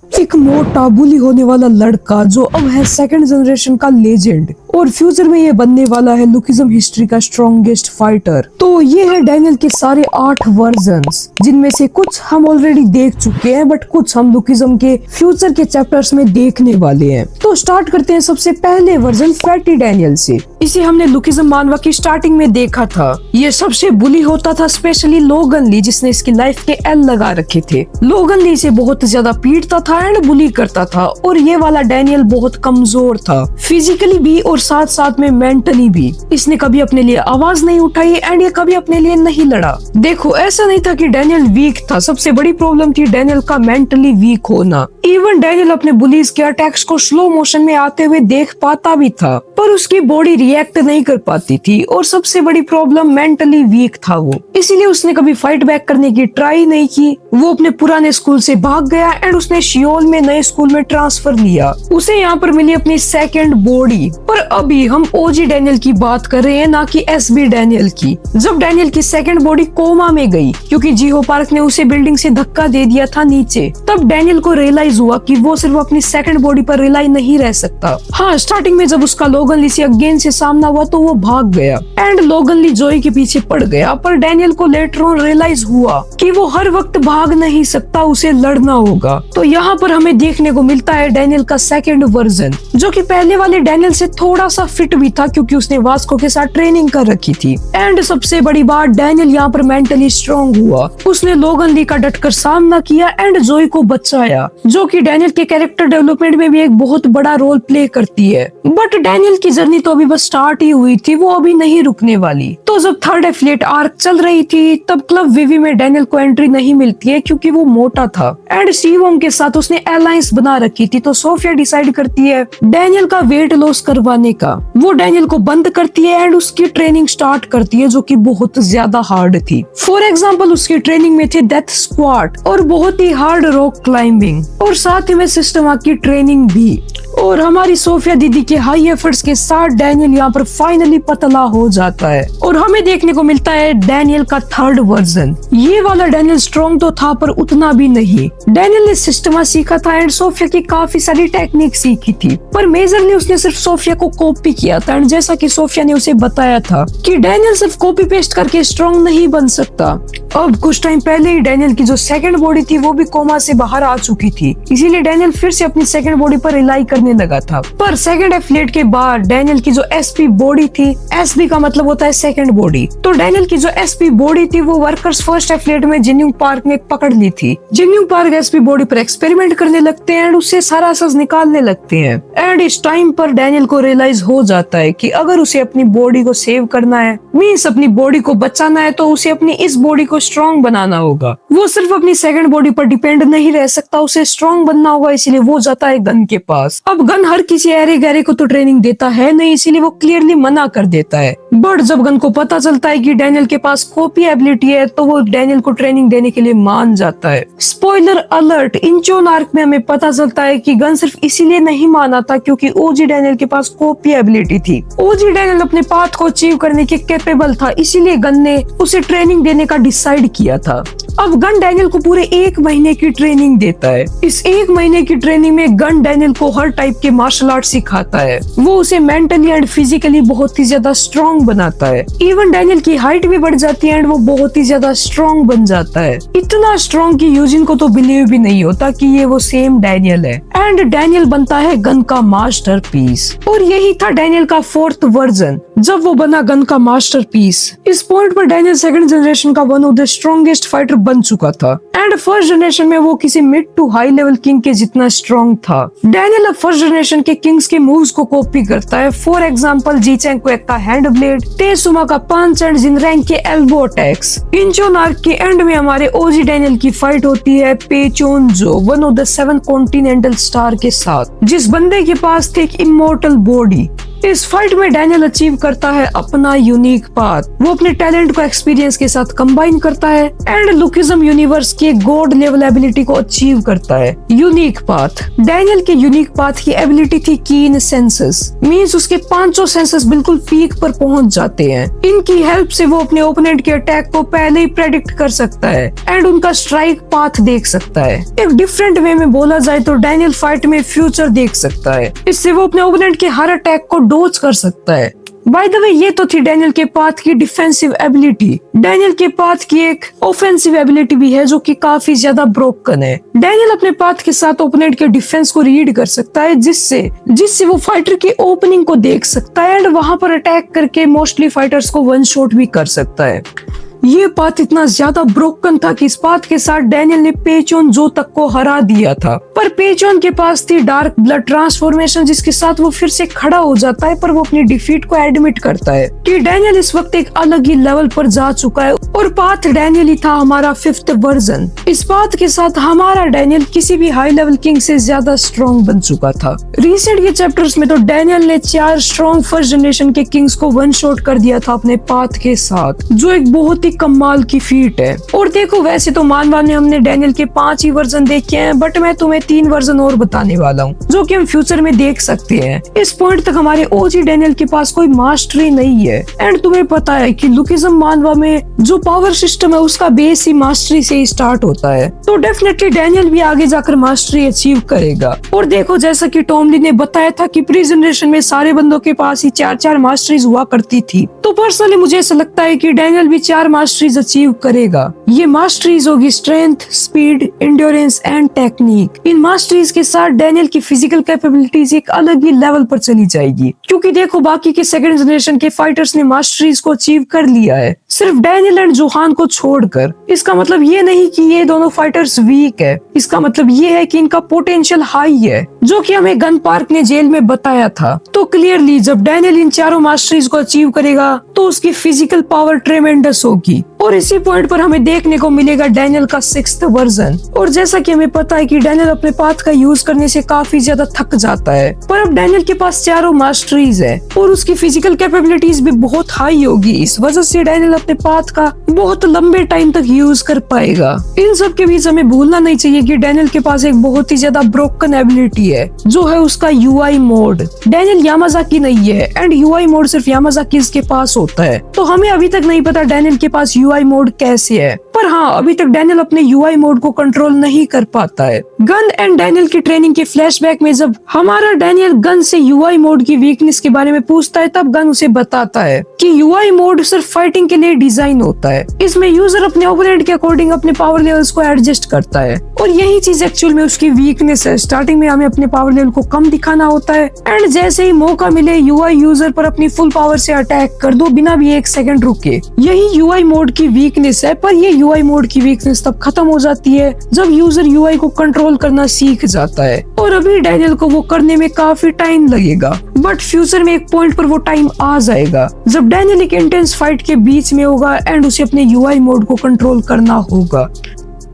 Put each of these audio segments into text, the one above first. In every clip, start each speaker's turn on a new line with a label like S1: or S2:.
S1: एक मोटा बुली होने वाला लड़का जो अब है सेकंड जनरेशन का लेजेंड और फ्यूचर में ये बनने वाला है लुकिज्म हिस्ट्री का स्ट्रॉन्गेस्ट फाइटर। तो ये है डैनियल के सारे 8 वर्जन्स, जिनमें से कुछ हम ऑलरेडी देख चुके हैं बट कुछ हम लुकिज्म के फ्यूचर के चैप्टर्स में देखने वाले हैं। तो स्टार्ट करते हैं सबसे पहले वर्जन फैटी डैनियल से। इसे हमने लुकिज्म मानवा की स्टार्टिंग में देखा था। ये सबसे बुली होता था, स्पेशली लोगन ली जिसने इसकी लाइफ के एल लगा रखे थे। लोगन ली इसे बहुत ज्यादा पीटता था एंड बुली करता था। और ये वाला डैनियल बहुत कमजोर था, फिजिकली भी और साथ साथ में मेंटली भी। इसने कभी अपने लिए आवाज नहीं उठाई एंड ये कभी अपने लिए नहीं लड़ा। देखो, ऐसा नहीं था कि डैनियल वीक था, सबसे बड़ी प्रॉब्लम थी डैनियल का मेंटली वीक होना। इवन डैनियल अपने बुलीज के अटैक्स को स्लो मोशन में आते हुए देख पाता भी था, पर उसकी बॉडी रिएक्ट नहीं कर पाती थी। और सबसे बड़ी प्रॉब्लम मेंटली वीक था वो, इसीलिए उसने कभी फाइट बैक करने की ट्राई नहीं की। वो अपने पुराने स्कूल से भाग गया एंड उसने शियोल में नए स्कूल में ट्रांसफर लिया। उसे यहाँ पर मिली अपनी सेकंड बॉडी। पर अभी हम ओजी डैनियल की बात कर रहे हैं, ना कि एसबी डैनियल की। जब डैनियल की सेकंड बॉडी कोमा में गई क्योंकि जीहो पार्क ने उसे बिल्डिंग से धक्का दे दिया था नीचे, तब डैनियल को रियलाइज हुआ कि वो सिर्फ अपनी सेकंड बॉडी पर रिलाई नहीं रह सकता। हाँ, स्टार्टिंग में जब उसका लोगन ली से अगेन से सामना हुआ तो वो भाग गया एंड लोगन ली जोई के पीछे पड़ गया। पर डैनियल को लेटर ऑन रियलाइज हुआ कि वो हर वक्त भाग नहीं सकता, उसे लड़ना होगा। तो यहाँ पर हमें देखने को मिलता है डैनियल का सेकंड वर्जन, जो कि पहले वाले डैनियल से थोड़ा सा फिट भी था क्योंकि उसने वास्को के साथ ट्रेनिंग कर रखी थी। एंड सबसे बड़ी बात, डैनियल यहाँ पर मेंटली स्ट्रॉन्ग हुआ। उसने लोगन ली का डटकर सामना किया एंड जोई को बचाया, जो कि डैनियल के कैरेक्टर डेवलपमेंट में भी एक बहुत बड़ा रोल प्ले करती है। बट डैनियल की जर्नी तो अभी बस स्टार्ट ही हुई थी, वो अभी नहीं रुकने वाली। तो जब थर्ड एफिलिएट आर्क चल रही थी तब क्लब वीवी में डैनियल को एंट्री नहीं मिलती है क्योंकि वो मोटा था एंड सीवोम के साथ उसने अलायंस बना रखी थी। तो सोफिया डिसाइड करती है डैनियल का वेट लॉस करवाने का। वो डैनियल को बंद करती है एंड उसकी ट्रेनिंग स्टार्ट करती है, जो कि बहुत ज्यादा हार्ड थी। फॉर एग्जाम्पल, उसकी ट्रेनिंग में थे डेथ स्क्वाट और बहुत ही हार्ड रॉक क्लाइंबिंग और साथ ही में सिस्टम की ट्रेनिंग भी। और हमारी सोफिया दीदी के हाई एफर्ट्स के साथ डैनियल यहाँ पर फाइनली पतला हो जाता है और हमें देखने को मिलता है डैनियल का थर्ड वर्जन। ये वाला डैनियल स्ट्रॉन्ग तो था पर उतना भी नहीं। डैनियल ने सिस्टमा सीखा था एंड सोफिया की काफी सारी टेक्निक सीखी थी, पर मेजरली उसने सिर्फ सोफिया को कॉपी किया था। एंड जैसा कि सोफिया ने उसे बताया था कि डैनियल सिर्फ कॉपी पेस्ट करके स्ट्रॉन्ग नहीं बन सकता। अब कुछ टाइम पहले ही डैनियल की जो सेकंड बॉडी थी वो भी कोमा से बाहर आ चुकी थी, इसीलिए डैनियल फिर से अपनी सेकंड बॉडी पर रिलाई करने लगा था। पर सेकंड एफिलिएट के बाद डैनियल की जो एसपी बॉडी थी, एसपी का मतलब होता है सेकंड बॉडी, तो डैनियल की जो एसपी बॉडी थी वो वर्कर्स फर्स्ट एफिलिएट में जिन्यूंग पार्क ने पकड़ ली थी। जिन्यूंग पार्क एसपी बॉडी पर एक्सपेरिमेंट करने लगते हैं एंड उससे सारा सच निकालने लगते हैं। एंड इस टाइम पर डैनियल को रियलाइज हो जाता है कि अगर उसे अपनी बॉडी को सेव करना है, मीन्स अपनी बॉडी को बचाना है, तो उसे अपनी इस बॉडी को स्ट्रॉन्ग बनाना होगा। वो सिर्फ अपनी सेकंड बॉडी पर डिपेंड नहीं रह सकता, उसे स्ट्रॉन्ग बनना होगा। इसीलिए वो जाता है गन के पास। अब गन हर किसी एरे गैरे को तो ट्रेनिंग देता है नहीं, इसीलिए वो क्लियरली मना कर देता है। बट जब गन को पता चलता है कि डैनियल के पास कॉपी एबिलिटी है तो वो डैनियल को ट्रेनिंग देने के लिए मान जाता है। स्पॉइलर अलर्ट, इंचोन आर्क में हमें पता चलता है कि गन सिर्फ इसीलिए नहीं माना था क्योंकि ओजी डैनियल के पास कॉपी एबिलिटी थी। ओजी डैनियल अपने पाथ को अचीव करने के कैपेबल था, इसीलिए गन ने उसे ट्रेनिंग देने का डिसाइड किया था। अब गन डैनियल को पूरे 1 महीने की ट्रेनिंग देता है। इस 1 महीने की ट्रेनिंग में गन डैनियल को हर टाइप के मार्शल आर्ट सिखाता है। वो उसे मेंटली एंड फिजिकली बहुत ही ज्यादा स्ट्रॉन्ग बनाता है। इवन डैनियल की हाइट भी बढ़ जाती है एंड वो बहुत ही ज्यादा स्ट्रॉन्ग बन जाता है। इतना स्ट्रॉन्ग कि यूजिन को तो बिलीव भी नहीं होता कि ये वो सेम डैनियल है। एंड डैनियल बनता है गन का मास्टरपीस। और यही था डैनियल का 4th वर्जन, जब वो बना गन का मास्टरपीस। इस पॉइंट पर डैनियल सेकंड जनरेशन का one of the strongest fighter बन चुका था एंड फर्स्ट जनरेशन में वो किसी mid to high level king के जितना स्ट्रॉन्ग था। डैनियल अब फर्स्ट जनरेशन के किंग्स के मूव्स को कॉपी करता है। फॉर एग्जांपल, जीचेंग को का हैंड ब्लेड, तेसुमा का पंच एंड जिनरैंग के एल्बो अटैक्स। इंचोन आर्क के एंड में हमारे ओजी डैनियल की फाइट होती है पेचोनजो, one of the 7 continental star के साथ, जिस बंदे के पास थी एक इमोर्टल बॉडी। इस फाइट में डैनियल अचीव करता है अपना यूनिक पाथ। वो अपने टैलेंट को एक्सपीरियंस के साथ कंबाइन करता है एंड लुकिज्म यूनिवर्स के गॉड लेवल एबिलिटी को अचीव करता है। यूनिक पाथ, डैनियल के यूनिक पाथ की एबिलिटी थी कीन सेंसेस, मींस उसके 500 सेंसेस बिल्कुल पीक पर पहुंच जाते हैं। इनकी हेल्प से वो अपने ओपोनेंट के अटैक को पहले ही प्रेडिक्ट कर सकता है एंड उनका स्ट्राइक पाथ देख सकता है। एक डिफरेंट वे में बोला जाए तो डैनियल फाइट में फ्यूचर देख सकता है। इससे वो अपने ओपोनेंट के हर अटैक को डॉज कर सकता है। बाय द वे, ये तो थी डैनियल के पाथ की डिफेंसिव एबिलिटी। डैनियल के पाथ की एक ऑफेंसिव एबिलिटी भी है जो कि काफी ज्यादा ब्रोकन है। डैनियल अपने पाथ के साथ ओपोनेंट के डिफेंस को रीड कर सकता है, जिससे वो फाइटर की ओपनिंग को देख सकता है एंड वहां पर अटैक करके मोस्टली फाइटर्स को वन शॉट भी कर सकता है। ये पाथ इतना ज्यादा ब्रोकन था कि इस पाथ के साथ डैनियल ने पेचोन जो तक को हरा दिया था, पर पेचोन के पास थी डार्क ब्लड ट्रांसफॉर्मेशन जिसके साथ वो फिर से खड़ा हो जाता है, पर वो अपनी डिफीट को एडमिट करता है कि डैनियल इस वक्त एक अलग ही लेवल पर जा चुका है और पाथ डैनियल ही था हमारा 5th वर्जन। इस पाथ के साथ हमारा डैनियल किसी भी हाई लेवल किंग से ज्यादा स्ट्रॉन्ग बन चुका था। रिसेंट के चैप्टर्स में तो डैनियल ने 4 स्ट्रॉन्ग फर्स्ट जनरेशन के किंग्स को वन शॉट कर दिया था अपने पाथ के साथ, जो एक बहुत ही कमाल की फीट है। और देखो, वैसे तो मानवा ने हमने डैनियल के 5 ही वर्जन देखे हैं, बट मैं तुम्हें 3 वर्जन और बताने वाला हूँ जो कि हम फ्यूचर में देख सकते हैं। इस पॉइंट तक हमारे ओजी डैनियल के पास कोई मास्टरी नहीं है एंड तुम्हें पता है कि लुकिज्म मानवा में जो पावर सिस्टम है उसका बेस ही मास्टरी से ही स्टार्ट होता है, तो डेफिनेटली डैनियल भी आगे जाकर मास्टरी अचीव करेगा। और देखो, जैसा कि टॉमली ने बताया था कि प्री जनरेशन में सारे बंदों के पास ही 4-4 मास्टरीज हुआ करती थी, तो पर्सनली मुझे ऐसा लगता है कि डैनियल भी 4 मास्टरीज अचीव करेगा। ये मास्टरीज होगी strength, speed, endurance and technique. इन मास्टरीज के साथ डैनियल की फिजिकल कैपेबिलिटीज एक अलग ही लेवल पर चली जाएगी, क्योंकि देखो बाकी के सेकंड जनरेशन के फाइटर्स ने मास्टरीज को अचीव कर लिया है, सिर्फ डैनियल एंड जोहान को छोड़कर। इसका मतलब ये नहीं कि ये दोनों फाइटर्स वीक है, इसका मतलब ये है कि इनका पोटेंशियल हाई है, जो कि हमें गन पार्क ने जेल में बताया था। तो क्लियरली जब डैनियल इन चारों मास्टरीज को अचीव करेगा तो उसकी फिजिकल पावर ट्रेमेंडस होगी। और इसी पॉइंट पर हमें देखने को मिलेगा डैनियल का 6th वर्जन। और जैसा कि हमें पता है कि डैनियल अपने पाथ का यूज करने से काफी ज्यादा थक जाता है, पर अब डैनियल के पास चारों मास्टरीज है और उसकी फिजिकल कैपेबिलिटीज भी बहुत हाई होगी। इस वजह से डैनियल अपने पाथ का बहुत लंबे टाइम तक यूज कर पाएगा। इन सब के बीच हमें भूलना नहीं चाहिए कि डैनियल के पास एक बहुत ही ज्यादा ब्रोकन एबिलिटी है, जो है उसका यूआई मोड। डैनियल यामाजाकी नहीं है एंड यूआई मोड सिर्फ यामाजाकी के पास होता है, तो हमें अभी तक नहीं पता डैनियल के पास यूआई मोड कैसे है। पर हाँ, अभी तक डैनियल अपने यूआई मोड को कंट्रोल नहीं कर पाता है। गन एंड डैनियल की ट्रेनिंग के फ्लैशबैक में जब हमारा डैनियल गन से यूआई मोड की वीकनेस के बारे में पूछता है, तब गन उसे बताता है कि यूआई मोड सिर्फ फाइटिंग के लिए डिजाइन होता है। इसमें यूजर अपने ओपोनेंट के अकॉर्डिंग अपने पावर लेवल्स को एडजस्ट करता है और यही चीज एक्चुअल में उसकी वीकनेस है। स्टार्टिंग में हमें अपने पावर लेवल को कम दिखाना होता है एंड जैसे ही मौका मिले यूआई यूजर पर अपनी फुल पावर से अटैक कर दो बिना भी 1 सेकंड रुके। यही यूआई मोड की वीकनेस है, पर ये यूआई मोड की वीकनेस तब खत्म हो जाती है जब यूजर यूआई को कंट्रोल करना सीख जाता है। और अभी डैनियल को वो करने में काफी टाइम लगेगा, बट फ्यूचर में एक पॉइंट पर वो टाइम आ जाएगा जब डैनियल एक इंटेंस फाइट के बीच में होगा एंड उसे अपने यूआई मोड को कंट्रोल करना होगा।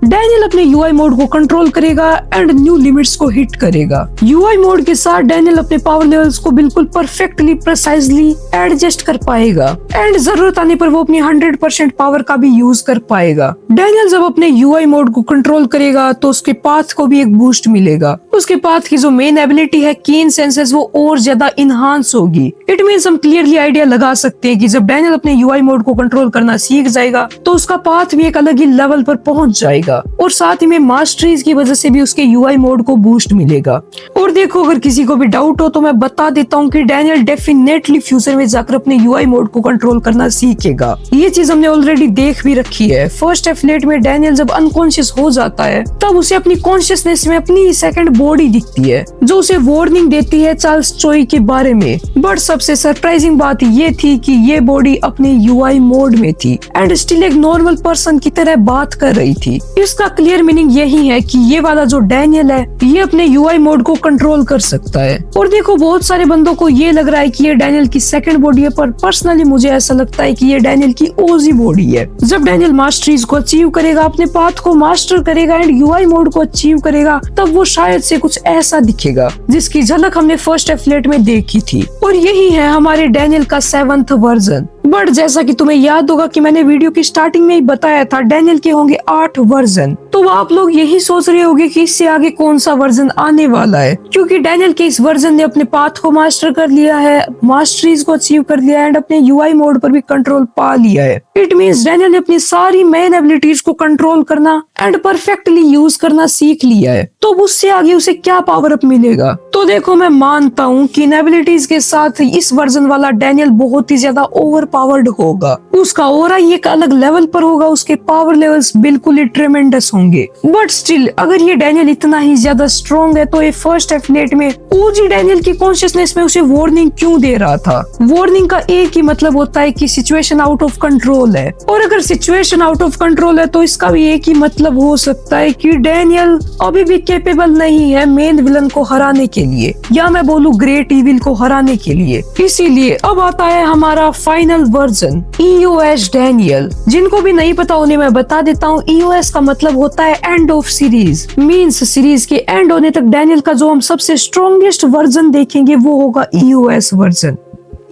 S1: डैनियल अपने यूआई मोड को कंट्रोल करेगा एंड न्यू लिमिट्स को हिट करेगा। यूआई मोड के साथ डैनियल अपने पावर लेवल्स को बिल्कुल परफेक्टली प्रिसाइजली एडजस्ट कर पाएगा एंड जरूरत आने पर वो अपनी 100% पावर का भी यूज कर पाएगा। डैनियल जब अपने यूआई मोड को कंट्रोल करेगा तो उसके पाथ को भी एक बूस्ट मिलेगा। उसके पाथ की जो मेन एबिलिटी है कीन सेंसेस, वो और ज्यादा इनहांस होगी। इट मींस हम क्लियरली आइडिया लगा सकते हैं कि जब डैनियल अपने यूआई मोड को कंट्रोल करना सीख जाएगा तो उसका पाथ भी एक अलग ही लेवल पर पहुंच जाएगा और साथ ही में मास्टरीज की वजह से भी उसके यूआई मोड को बूस्ट मिलेगा। और देखो, अगर किसी को भी डाउट हो तो मैं बता देता हूँ कि डैनियल डेफिनेटली फ्यूचर में जाकर अपने यूआई मोड को कंट्रोल करना सीखेगा। ये चीज हमने ऑलरेडी देख भी रखी है। फर्स्ट एफिलेट में डैनियल जब अनकॉन्शियस हो जाता है तब उसे अपनी कॉन्शियसनेस में अपनी सेकंड बॉडी दिखती है जो उसे वार्निंग देती है चार्ल्स चोई के बारे में। बट सबसे सरप्राइजिंग बात ये थी कि ये बॉडी अपने यूआई मोड में थी एंड स्टिल एक नॉर्मल पर्सन की तरह बात कर रही थी। इसका क्लियर मीनिंग यही है कि ये वाला जो डैनियल है ये अपने यूआई मोड को कंट्रोल कर सकता है। और देखो, बहुत सारे बंदों को ये लग रहा है कि ये डैनियल की सेकंड बॉडी है, पर पर्सनली मुझे ऐसा लगता है कि ये डैनियल की ओजी बॉडी है। जब डैनियल मास्टरीज को अचीव करेगा, अपने पाथ को मास्टर करेगा एंड यूआई मोड को अचीव करेगा, तब वो शायद से कुछ ऐसा दिखेगा जिसकी झलक हमने फर्स्ट एफलेट में देखी थी, और यही है हमारे डैनियल का 7th वर्जन। बट जैसा कि तुम्हें याद होगा कि मैंने वीडियो की स्टार्टिंग में ही बताया था डैनियल के होंगे 8 वर्जन, तो आप लोग यही सोच रहे होंगे कि इससे आगे कौन सा वर्जन आने वाला है, क्योंकि डैनियल के इस वर्जन ने अपने पाथ को मास्टर कर लिया है, मास्टरीज को अचीव कर लिया है एंड अपने यूआई मोड पर भी कंट्रोल पा लिया है। इट मींस डैनियल ने अपनी सारी मेन एबिलिटीज को कंट्रोल करना एंड परफेक्टली यूज करना सीख लिया है। तो उससे आगे उसे क्या पावर अप मिलेगा? तो देखो, मैं मानता हूँ कि इन एबिलिटीज के साथ इस वर्जन वाला डैनियल बहुत ही ज्यादा ओवर पावर्ड होगा, उसका ऑरा ही एक अलग लेवल पर होगा, उसके पावर लेवल्स बिल्कुल ही ट्रेमेंडस होंगे। बट स्टिल अगर ये डैनियल इतना ही ज्यादा स्ट्रॉन्ग है तो ये फर्स्ट एफलेट में ओजी डैनियल की कॉन्शियसनेस में उसे वार्निंग क्यों दे रहा था? वार्निंग का एक ही मतलब होता है कि सिचुएशन आउट ऑफ कंट्रोल है, और अगर सिचुएशन आउट ऑफ कंट्रोल है तो इसका भी एक ही मतलब हो सकता है कि डैनियल अभी भी कैपेबल नहीं है मेन विलन को हराने के लिए, या मैं बोलूं ग्रेट इविल को हराने के लिए। इसीलिए अब आता है हमारा फाइनल वर्जन EOS डैनियल। जिनको भी नहीं पता उन्हें मैं बता देता हूँ, EOS का मतलब होता है end of series. Means series के एंड होने तक डैनियल का जो हम सबसे स्ट्रॉन्गेस्ट वर्जन देखेंगे वो होगा EOS वर्जन।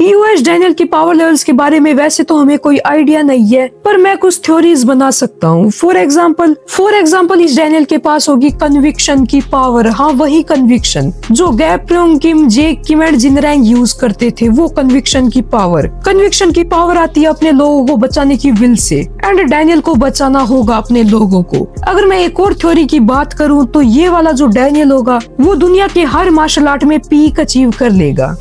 S1: EOS डैनियल की पावर लेवल्स के बारे में वैसे तो हमें कोई आइडिया नहीं है, पर मैं कुछ थ्योरीज बना सकता हूँ। फॉर एग्जाम्पल इस डैनियल के पास होगी कन्विक्शन की पावर। हाँ, वही कन्विक्शन जो गैप्रोंग किम, जेक किम एंड जिनरैंग यूज करते थे, वो कन्विक्शन की पावर आती है अपने लोगों को बचाने की विल से, एंड डैनियल को बचाना होगा अपने लोगों को। अगर मैं एक और थ्योरी की बात करूँ तो ये वाला जो डैनियल होगा वो दुनिया के हर मार्शल आर्ट में पीक अचीव कर लेगा।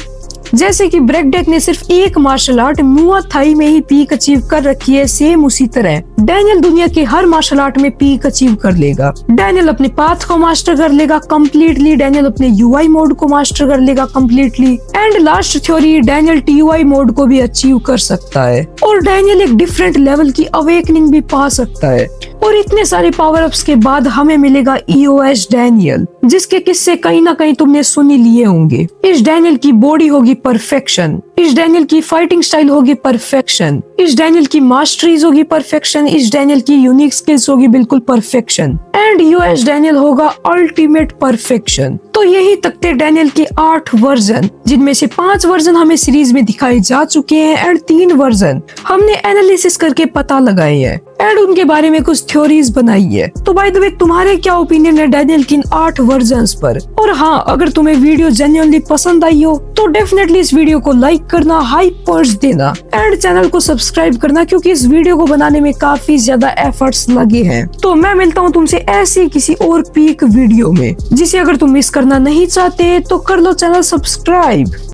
S1: जैसे कि ब्रेकडेक ने सिर्फ एक मार्शल आर्ट मुआ थाई में ही पीक अचीव कर रखी है, सेम उसी तरह डैनियल दुनिया के हर मार्शल आर्ट में पीक अचीव कर लेगा। डैनियल अपने पाथ को मास्टर कर लेगा कम्प्लीटली, डैनियल अपने यूआई मोड को मास्टर कर लेगा completely, and last theory Daniel TUI mode को भी अचीव कर सकता है, और डैनियल एक डिफरेंट लेवल की अवेकनिंग भी पा सकता है। और इतने सारे पावर अप्स के बाद हमें मिलेगा EOS डैनियल, जिसके किस्से कहीं ना कहीं तुमने सुन ही लिए होंगे। इस डैनियल की बॉडी होगी परफेक्शन, इस डैनियल की फाइटिंग स्टाइल होगी परफेक्शन, इस डैनियल की मास्टरीज होगी परफेक्शन, इस डैनियल की यूनिक स्किल्स होगी बिल्कुल परफेक्शन, एंड EOS डैनियल होगा अल्टीमेट परफेक्शन। तो यही तक थे डैनियल के 8 वर्जन, जिनमें से 5 वर्जन हमें सीरीज में दिखाए जा चुके हैं एंड 3 वर्जन हमने एनालिसिस करके पता लगाए हैं एंड उनके बारे में कुछ थ्योरीज बनाई है। तो बाय द वे, तुम्हारे क्या ओपिनियन है डैनियल की इन 8 वर्जन्स पर? और हाँ, अगर तुम्हें वीडियो जेन्युइनली पसंद आई हो तो डेफिनेटली इस वीडियो को लाइक करना, हाई पर्स देना एंड चैनल को सब्सक्राइब करना, क्योंकि इस वीडियो को बनाने में काफी ज्यादा एफर्ट्स लगे हैं। तो मैं मिलता हूँ तुमसे ऐसी किसी और पीक वीडियो में, जिसे अगर तुम मिस करना नहीं चाहते तो कर लो चैनल सब्सक्राइब।